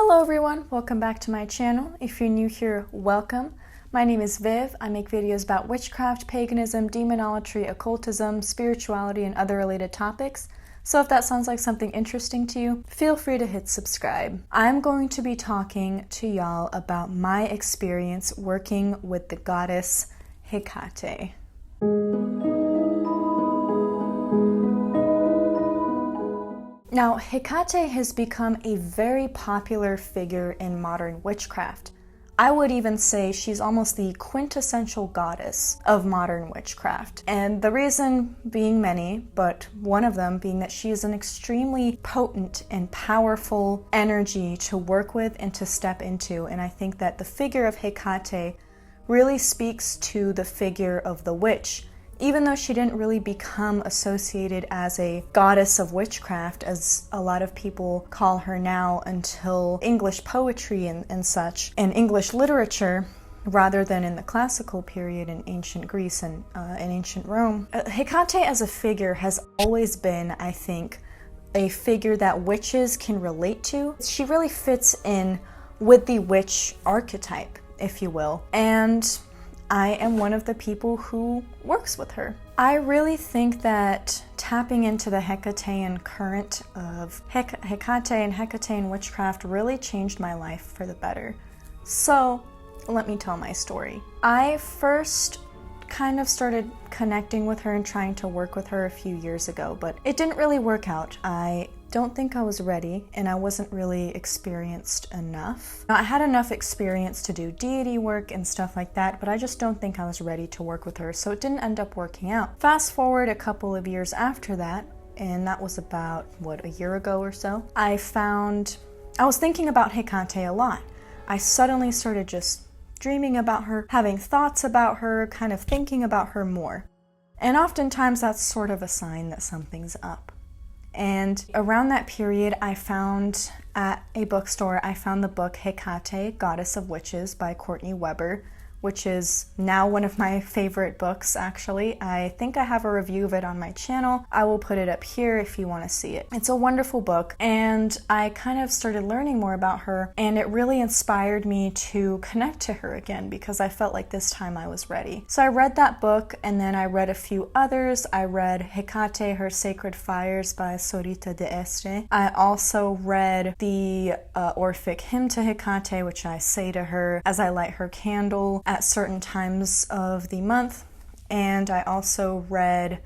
Hello everyone, welcome back to my channel. If you're new here, welcome. My name is Viv. I make videos about witchcraft, paganism, demonology, occultism, spirituality, and other related topics. So if that sounds like something interesting to you, feel free to hit subscribe. I'm going to be talking to y'all about my experience working with the goddess Hecate. Now, Hecate has become a very popular figure in modern witchcraft. I would even say she's almost the quintessential goddess of modern witchcraft. And the reason being many, but one of them being that she is an extremely potent and powerful energy to work with and to step into. And I think that the figure of Hecate really speaks to the figure of the witch, even though she didn't really become associated as a goddess of witchcraft, as a lot of people call her now, until English poetry and such, and English literature, rather than in the classical period in ancient Greece and in ancient Rome. Hecate as a figure has always been, I think, a figure that witches can relate to. She really fits in with the witch archetype, if you will, and I am one of the people who works with her. I really think that tapping into the Hecatean current of Hecate and Hecatean witchcraft really changed my life for the better. So let me tell my story. I first kind of started connecting with her and trying to work with her a few years ago, but it didn't really work out. I don't think I was ready, and I wasn't really experienced enough. Now, I had enough experience to do deity work and stuff like that, but I just don't think I was ready to work with her, so it didn't end up working out. Fast forward a couple of years after that, and that was about, a year ago or so, I was thinking about Hecate a lot. I suddenly started just dreaming about her, having thoughts about her, kind of thinking about her more. And oftentimes that's sort of a sign that something's up. And around that period, I found at a bookstore, I found the book Hecate, Goddess of Witches by Courtney Weber, which is now one of my favorite books, actually. I think I have a review of it on my channel. I will put it up here if you want to see it. It's a wonderful book, and I kind of started learning more about her, and it really inspired me to connect to her again because I felt like this time I was ready. So I read that book, and then I read a few others. I read Hecate, Her Sacred Fires by ℐ𝔬𝔫𝔢𝔐𝔬𝔢. I also read the Orphic Hymn To Hekate, which I say to her as I light her candle at certain times of the month, and I also read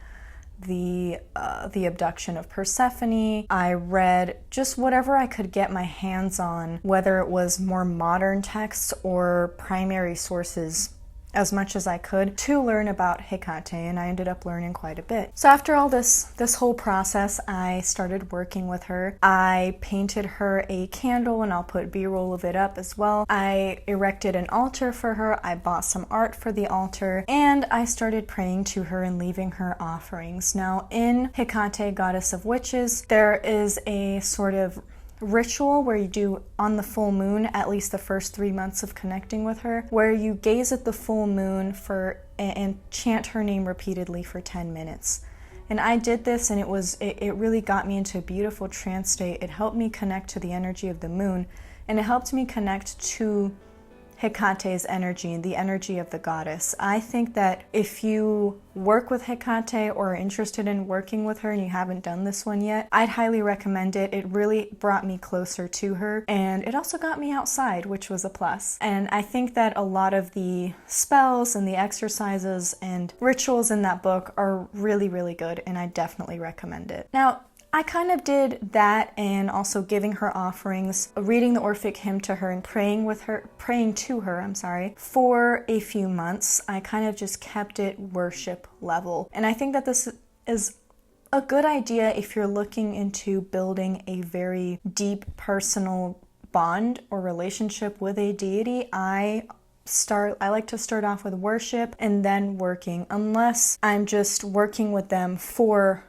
the abduction of Persephone. I read just whatever I could get my hands on, whether it was more modern texts or primary sources, as much as I could to learn about Hecate, and I ended up learning quite a bit. So after all this whole process, I started working with her. I painted her a candle, and I'll put B-roll of it up as well. I erected an altar for her. I bought some art for the altar, and I started praying to her and leaving her offerings. Now, in Hecate, Goddess of Witches, there is a sort of ritual where you do on the full moon, at least the first 3 months of connecting with her, where you gaze at the full moon and chant her name repeatedly for 10 minutes. And I did this, and it really got me into a beautiful trance state. It helped me connect to the energy of the moon, and it helped me connect to Hecate's energy and the energy of the goddess. I think that if you work with Hecate or are interested in working with her and you haven't done this one yet, I'd highly recommend it. It really brought me closer to her, and it also got me outside, which was a plus. And I think that a lot of the spells and the exercises and rituals in that book are really, really good, and I definitely recommend it. Now, I kind of did that, and also giving her offerings, reading the Orphic Hymn to her, and praying to her, for a few months. I kind of just kept it worship level. And I think that this is a good idea if you're looking into building a very deep personal bond or relationship with a deity. I like to start off with worship and then working, unless I'm just working with them for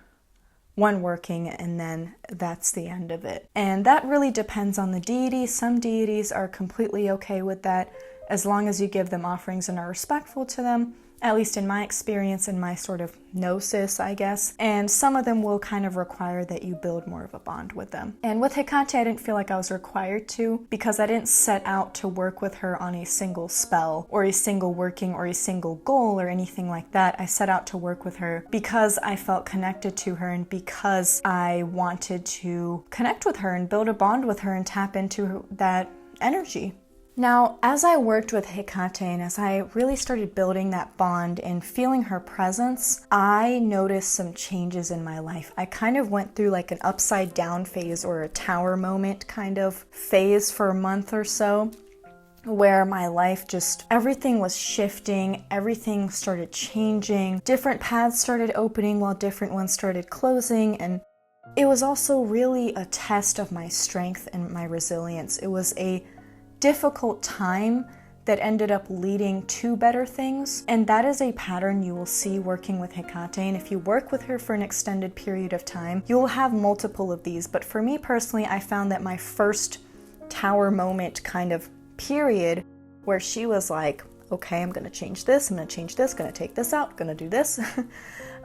one working, and then that's the end of it. And that really depends on the deity. Some deities are completely okay with that as long as you give them offerings and are respectful to them. at least in my experience, in my sort of gnosis, I guess. And some of them will kind of require that you build more of a bond with them. And with Hecate, I didn't feel like I was required to, because I didn't set out to work with her on a single spell or a single working or a single goal or anything like that. I set out to work with her because I felt connected to her and because I wanted to connect with her and build a bond with her and tap into that energy. Now, as I worked with Hecate and as I really started building that bond and feeling her presence, I noticed some changes in my life. I kind of went through like an upside down phase or a tower moment kind of phase for a month or so, where my life just, everything was shifting, everything started changing, different paths started opening while different ones started closing, and it was also really a test of my strength and my resilience. It was a difficult time that ended up leading to better things, and that is a pattern you will see working with Hecate. And if you work with her for an extended period of time, you will have multiple of these. But for me personally, I found that my first tower moment kind of period where she was like, okay, I'm gonna change this, I'm gonna change this, gonna take this out, gonna do this.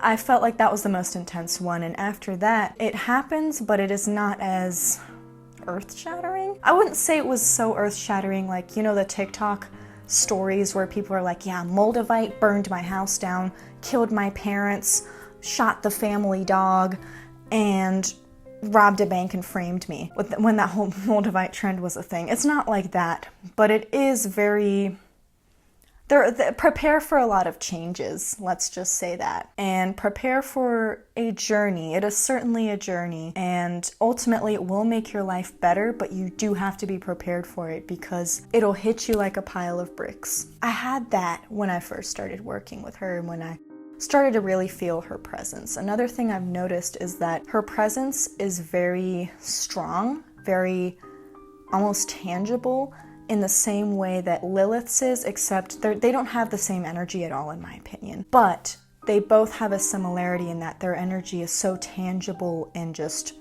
I felt like that was the most intense one, and after that, it happens, but it is not as earth-shattering. I wouldn't say it was so earth-shattering like, you know, the TikTok stories where people are like, yeah, Moldavite burned my house down, killed my parents, shot the family dog, and robbed a bank and framed me, when that whole Moldavite trend was a thing. It's not like that, but it is very... prepare for a lot of changes, let's just say that. And prepare for a journey. It is certainly a journey. And ultimately it will make your life better, but you do have to be prepared for it because it'll hit you like a pile of bricks. I had that when I first started working with her and when I started to really feel her presence. Another thing I've noticed is that her presence is very strong, very almost tangible, in the same way that Lilith's is, except they don't have the same energy at all, in my opinion. But they both have a similarity in that their energy is so tangible and just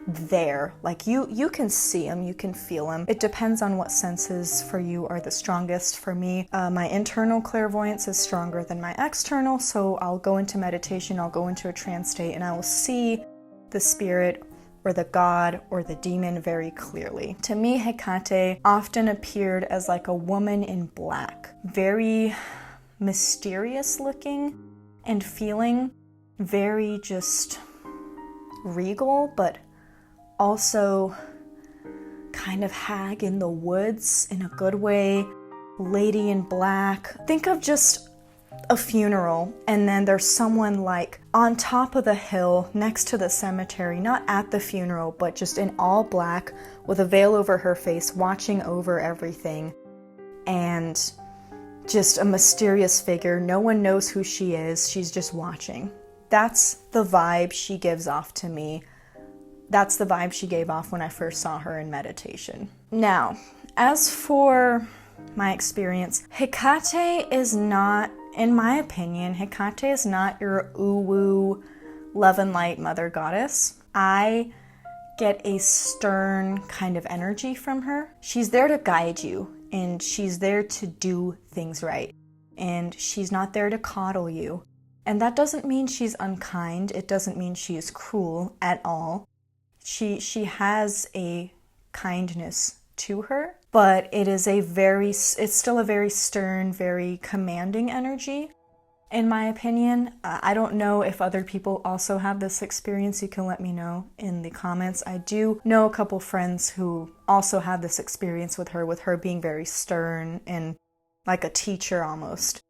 there. Like you can see them, you can feel them. It depends on what senses for you are the strongest. For me, my internal clairvoyance is stronger than my external, so I'll go into meditation, I'll go into a trance state, and I will see the spirit or the god or the demon very clearly. To me, Hecate often appeared as like a woman in black, very mysterious looking and feeling, very just regal, but also kind of hag in the woods in a good way, lady in black. Think of just a funeral, and then there's someone like on top of the hill next to the cemetery, not at the funeral, but just in all black with a veil over her face, watching over everything, and just a mysterious figure. No one knows who she is. She's just watching. That's the vibe she gives off to me. That's the vibe she gave off when I first saw her in meditation. Now, as for my experience, Hecate is not, in my opinion, Hecate is not your ooh-woo, love and light mother goddess. I get a stern kind of energy from her. She's there to guide you, and she's there to do things right. And she's not there to coddle you. And that doesn't mean she's unkind. It doesn't mean she is cruel at all. She has a kindness to her, but it's still a very stern, very commanding energy, in my opinion. I don't know if other people also have this experience. You can let me know in the comments. I do know a couple friends who also have this experience with her being very stern and like a teacher almost.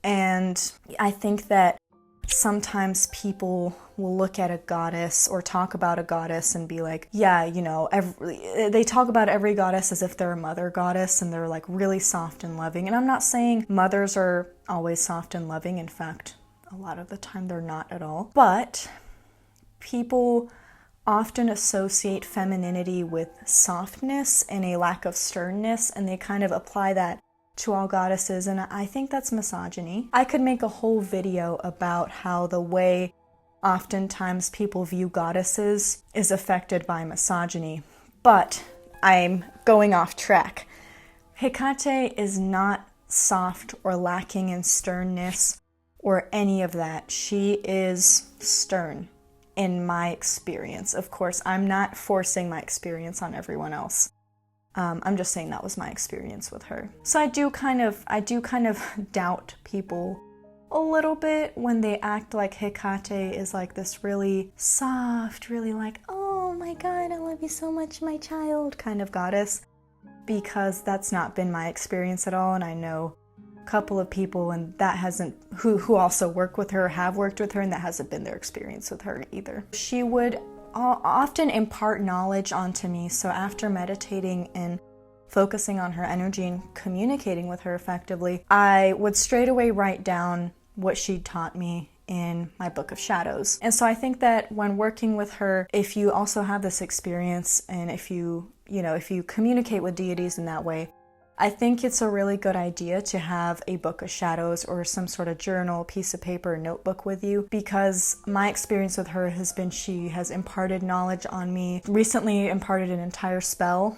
And I think that sometimes people will look at a goddess or talk about a goddess and be like, yeah, you know, they talk about every goddess as if they're a mother goddess and they're like really soft and loving. And I'm not saying mothers are always soft and loving. In fact, a lot of the time they're not at all. But people often associate femininity with softness and a lack of sternness, and they kind of apply that to all goddesses, and I think that's misogyny. I could make a whole video about how the way oftentimes people view goddesses is affected by misogyny, but I'm going off track. Hecate is not soft or lacking in sternness or any of that. She is stern in my experience. Of course, I'm not forcing my experience on everyone else. I'm just saying that was my experience with her. So I do kind of doubt people a little bit when they act like Hecate is like this really soft, really like, oh my God, I love you so much, my child, kind of goddess, because that's not been my experience at all. And I know a couple of people and that hasn't, who also work with her, have worked with her, and that hasn't been their experience with her either. She would often impart knowledge onto me. So after meditating and focusing on her energy and communicating with her effectively, I would straight away write down what she'd taught me in my book of shadows. And so I think that when working with her, if you also have this experience and if you communicate with deities in that way, I think it's a really good idea to have a book of shadows or some sort of journal, piece of paper, notebook with you, because my experience with her has been she has imparted knowledge on me, recently imparted an entire spell,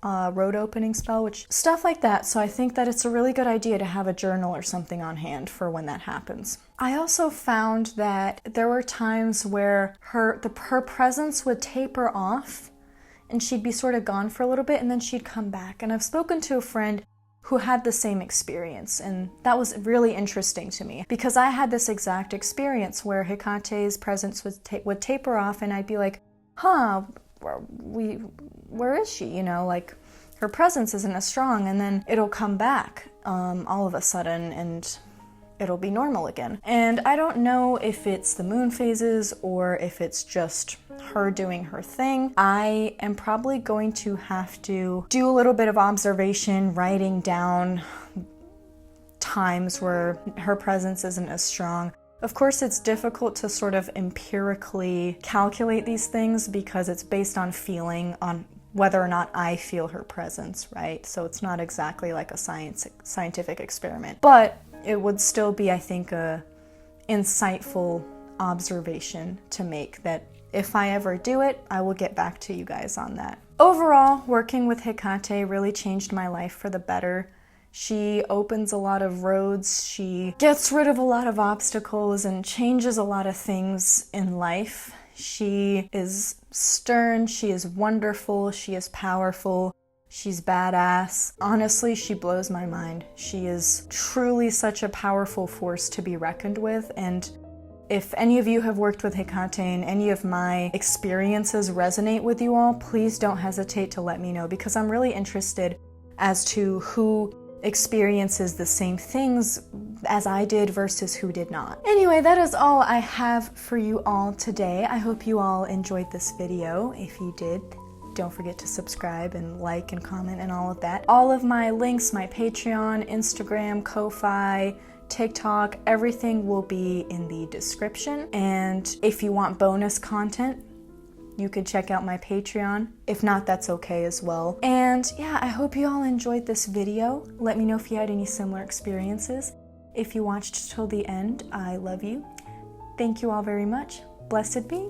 road opening spell, which stuff like that. So I think that it's a really good idea to have a journal or something on hand for when that happens. I also found that there were times where her presence would taper off and she'd be sort of gone for a little bit and then she'd come back. And I've spoken to a friend who had the same experience, and that was really interesting to me because I had this exact experience where Hecate's presence would taper off and I'd be like, where is she? Like her presence isn't as strong, and then it'll come back all of a sudden and it'll be normal again. And I don't know if it's the moon phases or if it's just her doing her thing. I am probably going to have to do a little bit of observation, writing down times where her presence isn't as strong. Of course, it's difficult to sort of empirically calculate these things because it's based on feeling, on whether or not I feel her presence, right? So it's not exactly like a scientific experiment, but it would still be, I think, a insightful observation to make that if I ever do it, I will get back to you guys on that. Overall, working with Hecate really changed my life for the better. She opens a lot of roads, she gets rid of a lot of obstacles and changes a lot of things in life. She is stern, she is wonderful, she is powerful, she's badass. Honestly, she blows my mind. She is truly such a powerful force to be reckoned with, and if any of you have worked with Hecate and any of my experiences resonate with you all, please don't hesitate to let me know because I'm really interested as to who experiences the same things as I did versus who did not. Anyway, that is all I have for you all today. I hope you all enjoyed this video. If you did, don't forget to subscribe and like and comment and all of that. All of my links, my Patreon, Instagram, Ko-Fi, TikTok, everything will be in the description. And if you want bonus content, you could check out my Patreon. If not, that's okay as well. And yeah, I hope you all enjoyed this video. Let me know if you had any similar experiences. If you watched till the end, I love you. Thank you all very much. Blessed be.